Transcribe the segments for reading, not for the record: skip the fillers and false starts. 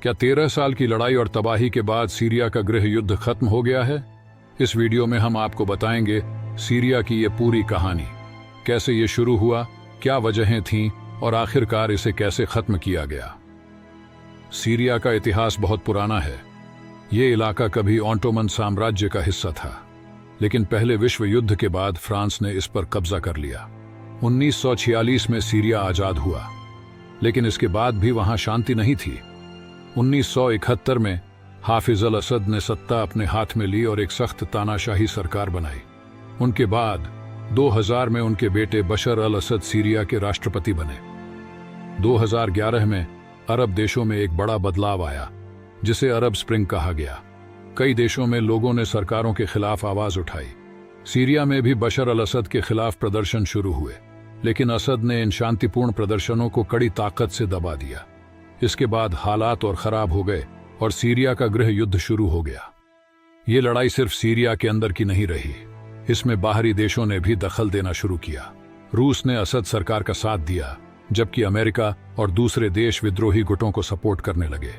क्या 13 साल की लड़ाई और तबाही के बाद सीरिया का गृह युद्ध खत्म हो गया है? इस वीडियो में हम आपको बताएंगे सीरिया की ये पूरी कहानी, कैसे ये शुरू हुआ, क्या वजहें थीं और आखिरकार इसे कैसे खत्म किया गया। सीरिया का इतिहास बहुत पुराना है। ये इलाका कभी ऑटोमन साम्राज्य का हिस्सा था, लेकिन पहले विश्व युद्ध के बाद फ्रांस ने इस पर कब्जा कर लिया। 1946 में सीरिया आजाद हुआ, लेकिन इसके बाद भी वहां शांति नहीं थी। 1971 में हाफिज अल असद ने सत्ता अपने हाथ में ली और एक सख्त तानाशाही सरकार बनाई। उनके बाद 2000 में उनके बेटे बशर अल असद सीरिया के राष्ट्रपति बने। 2011 में अरब देशों में एक बड़ा बदलाव आया, जिसे अरब स्प्रिंग कहा गया। कई देशों में लोगों ने सरकारों के खिलाफ आवाज उठाई। सीरिया में भी बशर अल असद के खिलाफ प्रदर्शन शुरू हुए, लेकिन असद ने इन शांतिपूर्ण प्रदर्शनों को कड़ी ताकत से दबा दिया। इसके बाद हालात और खराब हो गए और सीरिया का गृह युद्ध शुरू हो गया। ये लड़ाई सिर्फ सीरिया के अंदर की नहीं रही, इसमें बाहरी देशों ने भी दखल देना शुरू किया। रूस ने असद सरकार का साथ दिया, जबकि अमेरिका और दूसरे देश विद्रोही गुटों को सपोर्ट करने लगे।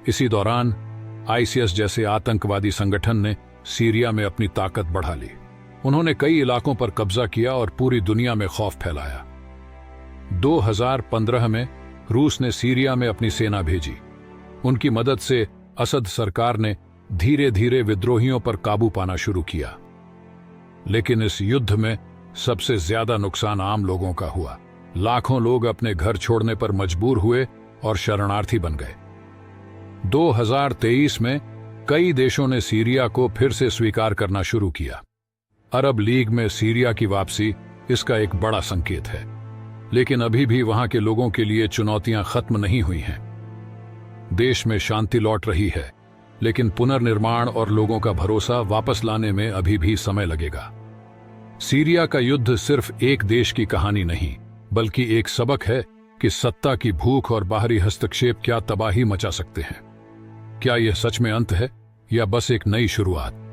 इसी दौरान आईएस जैसे आतंकवादी संगठन ने सीरिया में अपनी ताकत बढ़ा ली। उन्होंने कई इलाकों पर कब्जा किया और पूरी दुनिया में खौफ फैलाया। 2015 में रूस ने सीरिया में अपनी सेना भेजी। उनकी मदद से असद सरकार ने धीरे धीरे विद्रोहियों पर काबू पाना शुरू किया। लेकिन इस युद्ध में सबसे ज्यादा नुकसान आम लोगों का हुआ। लाखों लोग अपने घर छोड़ने पर मजबूर हुए और शरणार्थी बन गए। 2023 में कई देशों ने सीरिया को फिर से स्वीकार करना शुरू किया। अरब लीग में सीरिया की वापसी इसका एक बड़ा संकेत है, लेकिन अभी भी वहां के लोगों के लिए चुनौतियां खत्म नहीं हुई हैं। देश में शांति लौट रही है, लेकिन पुनर्निर्माण और लोगों का भरोसा वापस लाने में अभी भी समय लगेगा। सीरिया का युद्ध सिर्फ एक देश की कहानी नहीं, बल्कि एक सबक है कि सत्ता की भूख और बाहरी हस्तक्षेप क्या तबाही मचा सकते हैं। क्या यह सच में अंत है या बस एक नई शुरुआत?